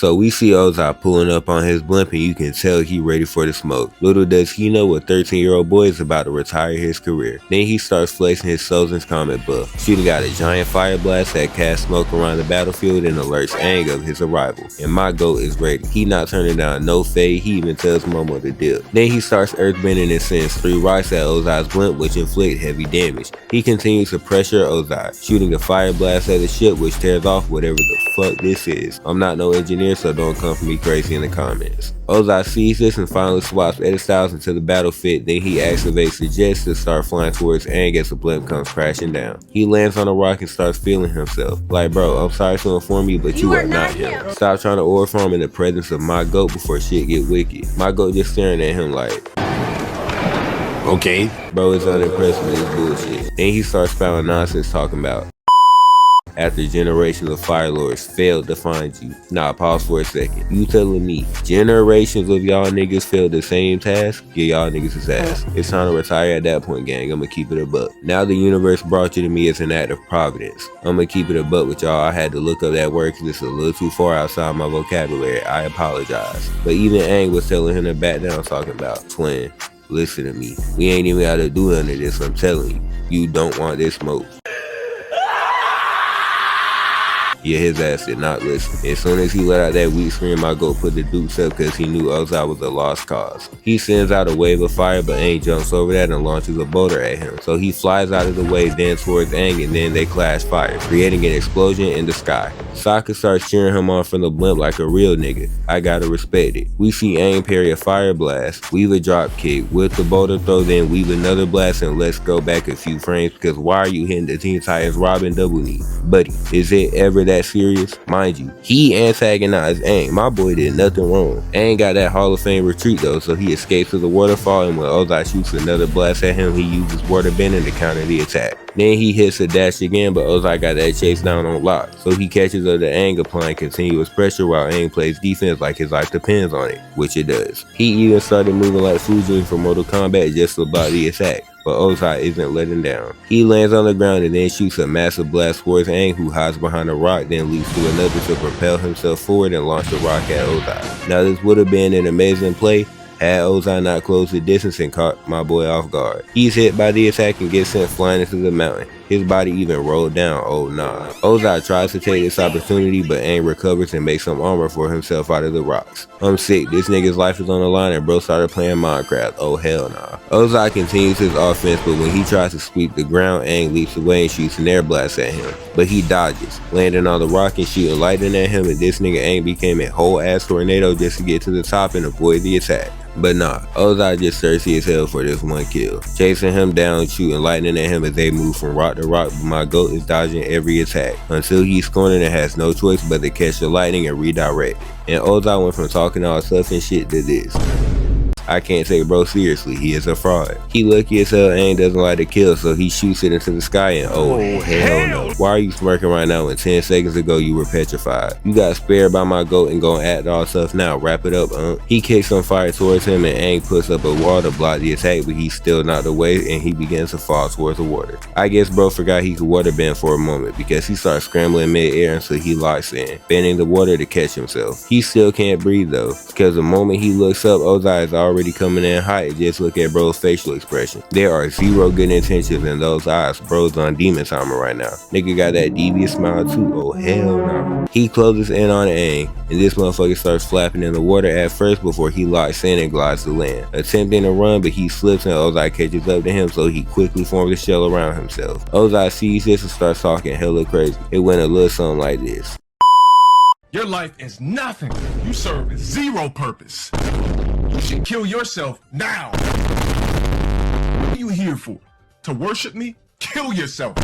So we see Ozai pulling up on his blimp and you can tell he ready for the smoke. Little does he know a 13-year-old boy is about to retire his career. Then he starts flexing his Sozin's comet buff, shooting out a giant fire blast that casts smoke around the battlefield and alerts Aang of his arrival. And my goat is ready. He not turning down no fade, he even tells Momo to dip. Then he starts earthbending and sends 3 rocks at Ozai's blimp which inflict heavy damage. He continues to pressure Ozai, shooting a fire blast at the ship which tears off whatever the fuck this is. I'm not no engineer, so don't come for me crazy in the comments. Ozai sees this and finally swaps edit styles until the battle fit, then he activates the jets to start flying towards Aang as the blimp comes crashing down. He lands on a rock and starts feeling himself. Like, bro, I'm sorry to inform you, but you are not him. Stop trying to order farm in the presence of my goat before shit get wicked. My goat just staring at him like, okay. Bro is unimpressed with this bullshit. Then he starts spouting nonsense talking about, after generations of Fire Lords failed to find you. Nah, pause for a second. You telling me generations of y'all niggas failed the same task? Yeah, y'all niggas is ass. It's time to retire at that point, gang. I'ma keep it a buck. Now the universe brought you to me as an act of providence. I'ma keep it a buck with y'all. I had to look up that word because it's a little too far outside my vocabulary. I apologize. But even Aang was telling him to back down, talking about, twin, listen to me. We ain't even gotta do none of this, I'm telling you. You don't want this smoke. Yeah, his ass did not listen. As soon as he let out that weak scream, my goat put the dukes up because he knew Ozai was a lost cause. He sends out a wave of fire, but Aang jumps over that and launches a boulder at him. So he flies out of the way, then towards Aang, and then they clash fire, creating an explosion in the sky. Sokka starts cheering him on from the blimp like a real nigga. I gotta respect it. We see Aang parry a fire blast, weave a drop kick, with the boulder throw, then weave another blast, and let's go back a few frames because why are you hitting the Teen Titans Robin double knee? Buddy, is it ever that serious? Mind you, he antagonized Aang. My boy did nothing wrong. Aang got that Hall of Fame retreat though, so he escapes to the waterfall, and when Ozai shoots another blast at him, he uses water bending to counter the attack. Then he hits a dash again, but Ozai got that chase down on lock, so he catches up to Aang, applying continuous pressure while Aang plays defense like his life depends on it, which it does. He even started moving like Fujin from Mortal Kombat just to block the attack, but Ozai isn't letting down. He lands on the ground and then shoots a massive blast towards Aang, who hides behind a rock, then leaps to another to propel himself forward and launch the rock at Ozai. Now this would have been an amazing play had Ozai not closed the distance and caught my boy off guard. He's hit by the attack and gets sent flying into the mountain. His body even rolled down, oh nah. Ozai tries to take this opportunity, but Aang recovers and makes some armor for himself out of the rocks. I'm sick, this nigga's life is on the line and bro started playing Minecraft, oh hell nah. Ozai continues his offense, but when he tries to sweep the ground, Aang leaps away and shoots an air blast at him. But he dodges, landing on the rock and shooting lightning at him, and this nigga Aang became a whole ass tornado just to get to the top and avoid the attack. But nah, Ozai just thirsty as hell for this one kill, chasing him down, shooting lightning at him as they move from rock to rock, but my goat is dodging every attack until he's cornered and has no choice but to catch the lightning and redirect. And Ozai went from talking all tough and shit to this. I can't take bro seriously, he is a fraud. He lucky as hell Aang doesn't like to kill, so he shoots it into the sky and oh hell no. Why are you smirking right now when 10 seconds ago you were petrified? You got spared by my goat and gonna act all tough now, wrap it up, He kicks some fire towards him and Aang puts up a wall to block the attack, but he's still knocked away and he begins to fall towards the water. I guess bro forgot he could water bend for a moment because he starts scrambling mid-air until he locks in, bending the water to catch himself. He still can't breathe though, because the moment he looks up, Ozai is already coming in hot. Just look at bro's facial expression. There are zero good intentions in those eyes. Bro's on demon timer right now. Nigga got that devious smile too, oh hell no. He closes in on Aang, and this motherfucker starts flapping in the water at first before he locks in and glides to land, attempting to run, but he slips and Ozai catches up to him, so he quickly forms a shell around himself. Ozai sees this and starts talking hella crazy. It went a little something like this. Your life is nothing. You serve zero purpose. You should kill yourself now. What are you here for? To worship me? Kill yourself.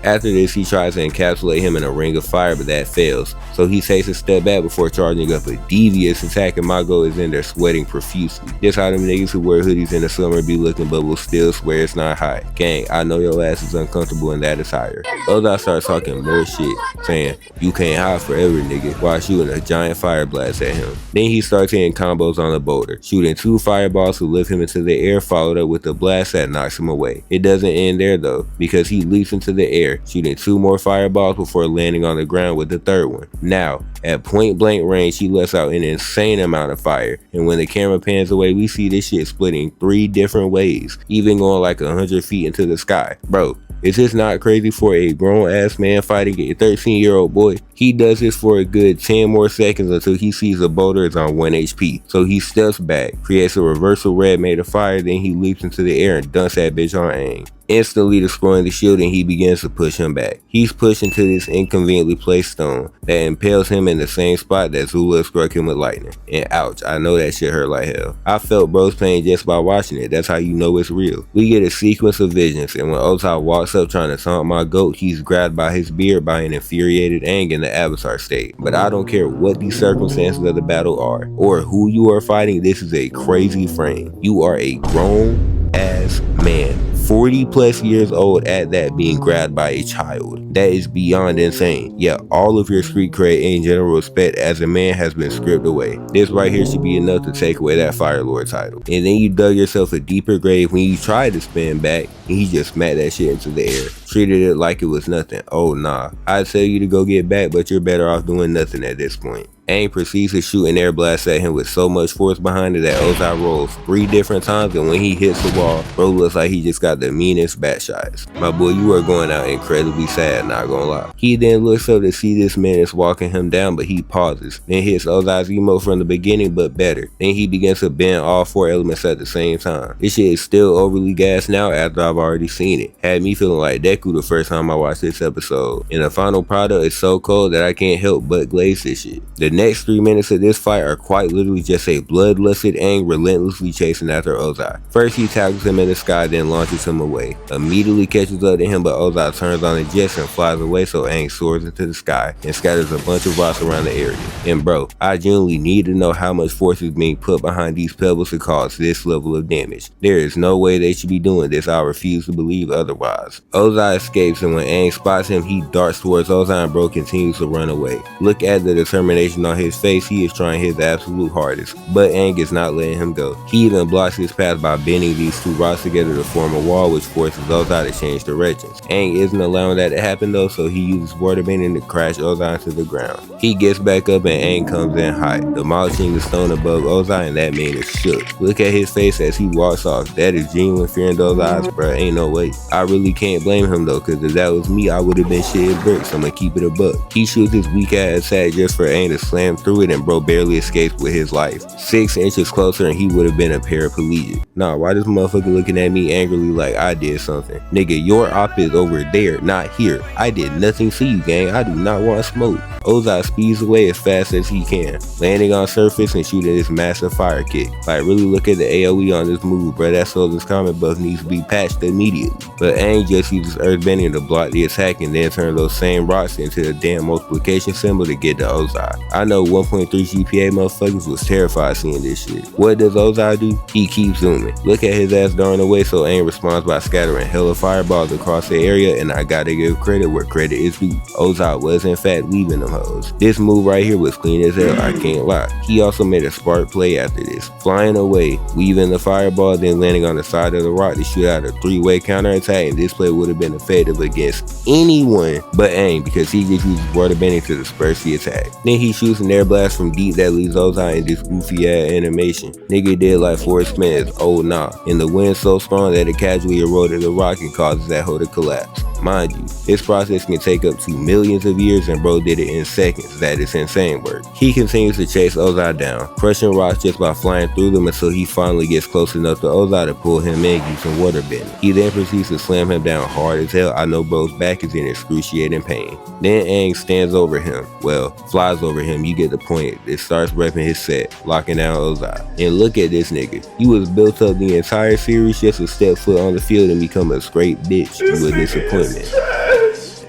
After this, he tries to encapsulate him in a ring of fire, but that fails. So he takes a step back before charging up a devious attack, and my goat is in there sweating profusely. Just how them niggas who wear hoodies in the summer be looking but will still swear it's not hot. Gang, I know your ass is uncomfortable in that attire. Ozai starts talking more shit, saying, you can't hide forever, nigga, while shooting a giant fire blast at him. Then he starts hitting combos on the boulder, shooting 2 fireballs to lift him into the air, followed up with a blast that knocks him away. It doesn't end there though, because he leaps into the air, air, shooting 2 more fireballs before landing on the ground with the 3rd one. Now, at point blank range, he lets out an insane amount of fire, and when the camera pans away, we see this shit splitting 3 different ways, even going like 100 feet into the sky. Bro, is this not crazy for a grown ass man fighting a 13-year-old boy? He does this for a good 10 more seconds until he sees a boulder is on 1 HP. So he steps back, creates a reversal red made of fire, then he leaps into the air and dunks that bitch on Aang, instantly destroying the shield, and he begins to push him back. He's pushed into this inconveniently placed stone that impales him in the same spot that Zula struck him with lightning. And ouch, I know that shit hurt like hell. I felt bro's pain just by watching it. That's how you know it's real. We get a sequence of visions, and when Ozai walks up trying to taunt my goat, he's grabbed by his beard by an infuriated Aang in the Avatar state. But I don't care what the circumstances of the battle are, or who you are fighting, this is a crazy frame. You are a grown ass man, 40 plus years old at that, being grabbed by a child. That is beyond insane. Yet all of your street cred and general respect as a man has been stripped away. This right here should be enough to take away that Fire Lord title. And then you dug yourself a deeper grave when you tried to spin back and he just smacked that shit into the air. Treated it like it was nothing. Oh nah, I'd tell you to go get back, but you're better off doing nothing at this point. Aang proceeds to shoot an air blast at him with so much force behind it that Ozai rolls 3 different times, and when he hits the wall, bro looks like he just got the meanest bat shots. My boy, you are going out incredibly sad, not gonna lie. He then looks up to see this man is walking him down, but he pauses, then hits Ozai's emote from the beginning, but better. Then he begins to bend all 4 elements at the same time. This shit is still overly gassed now after I've already seen it. Had me feeling like Deku the first time I watched this episode. And the final product is so cold that I can't help but glaze this shit. The next 3 minutes of this fight are quite literally just a bloodlusted Aang relentlessly chasing after Ozai. First he tackles him in the sky, then launches him away. Immediately catches up to him, but Ozai turns on the jets and flies away, so Aang soars into the sky and scatters a bunch of rocks around the area. And bro, I genuinely need to know how much force is being put behind these pebbles to cause this level of damage. There is no way they should be doing this. I refuse to believe otherwise. Ozai escapes, and when Aang spots him, he darts towards Ozai, and bro continues to run away. Look at the determination on his face. He is trying his absolute hardest, but Aang is not letting him go. He even blocks his path by bending these 2 rocks together to form a wall, which forces Ozai to change directions. Aang isn't allowing that to happen though, so he uses water bending to crash Ozai into the ground. He gets back up and Aang comes in hot, demolishing the stone above Ozai, and that man is shook. Look at his face as he walks off. That is genuine fear in those eyes, bruh. Ain't no way. I really can't blame him though, cause if that was me, I would have been shitting bricks. I'ma keep it a buck. He shoots his weak ass attack just for Aang to slam through it, and bro barely escapes with his life. 6 inches closer and he would have been a paraplegic. Nah, why this motherfucker looking at me angrily like I did something? Nigga, your op is over there, not here. I did nothing to you, gang. I do not want smoke. Ozai speeds away as fast as he can, landing on surface and shooting this massive fire kick. Like, really look at the AoE on this move, bro. That Soldier's comic buff needs to be patched immediately. But Aang just uses earthbending to block the attack and then turn those same rocks into a damn multiplication symbol to get to Ozai. I know 1.3 GPA motherfuckers was terrified seeing this shit. What does Ozai do? He keeps zooming. Look at his ass darting away, so Aang responds by scattering hella fireballs across the area, and I gotta give credit where credit is due. Ozai was in fact leaving them hoes. This move right here was clean as hell, I can't lie. He also made a spark play after this, flying away, weaving the fireball, then landing on the side of the rock to shoot out a 3-way counterattack, and this play would have been effective against anyone but Aang because he just uses water bending to disperse the attack. Then he shoots an air blast from deep that leaves Ozai in this goofy ass animation. Nigga did like 4 spins, oh nah, and the wind so strong that it casually eroded the rock and causes that hole to collapse. Mind you, this process can take up to millions of years, and bro did it in seconds. That is insane work. He continues to chase Ozai down, crushing rocks just by flying through them until he finally gets close enough to Ozai to pull him in using water bending. He then proceeds to slam him down hard as hell. I know bro's back is in excruciating pain. Then Aang stands over him, well, flies over him, you get the point. It starts repping his set, locking down Ozai. And look at this nigga. He was built up the entire series just to step foot on the field and become a straight bitch. You a disappointment.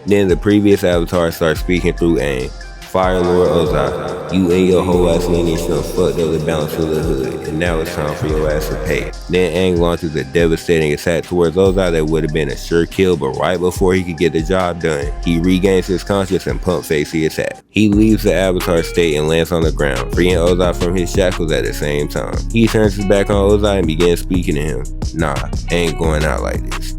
Then the previous avatar starts speaking through Aang. Fire Lord Ozai, you and your whole ass lineage done fucked up the balance of the hood, and now it's time for your ass to pay. Then Aang launches a devastating attack towards Ozai that would have been a sure kill, but right before he could get the job done, he regains his conscience and pump fakes the attack. He leaves the avatar state and lands on the ground, freeing Ozai from his shackles at the same time. He turns his back on Ozai and begins speaking to him. Nah, Aang going out like this.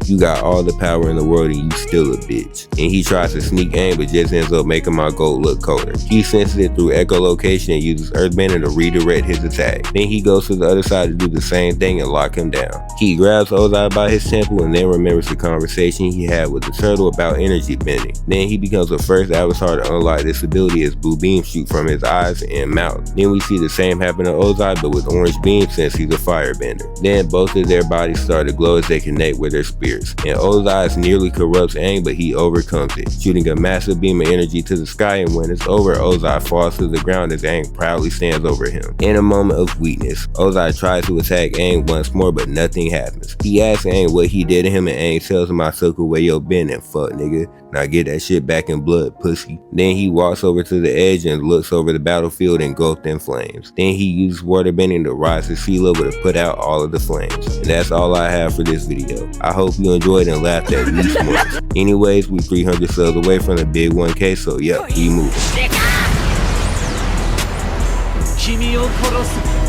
You got all the power in the world and you still a bitch. And he tries to sneak Aang but just ends up making my goat look colder. He senses it through echolocation and uses Earthbender to redirect his attack. Then he goes to the other side to do the same thing and lock him down. He grabs Ozai by his temple and then remembers the conversation he had with the turtle about energy bending. Then he becomes the first avatar to unlock this ability as blue beams shoot from his eyes and mouth. Then we see the same happen to Ozai but with orange beams since he's a firebender. Then both of their bodies start to glow as they connect with their spirits. And Ozai nearly corrupts Aang but he overcomes it, shooting a massive beam of energy to the sky, and when it's over, Ozai falls to the ground as Aang proudly stands over him. In a moment of weakness, Ozai tries to attack Aang once more but nothing happens. He asks Aang what he did to him and Aang tells him, "I took away your bending, fuck nigga. Now get that shit back in blood, pussy." Then he walks over to the edge and looks over the battlefield engulfed in flames. Then he uses water bending to rise to sea level to put out all of the flames. And that's all I have for this video. I hope you enjoyed and laughed at least once. Anyways, we 300 subs away from the big 1K, so yeah, keep moving. 君を殺す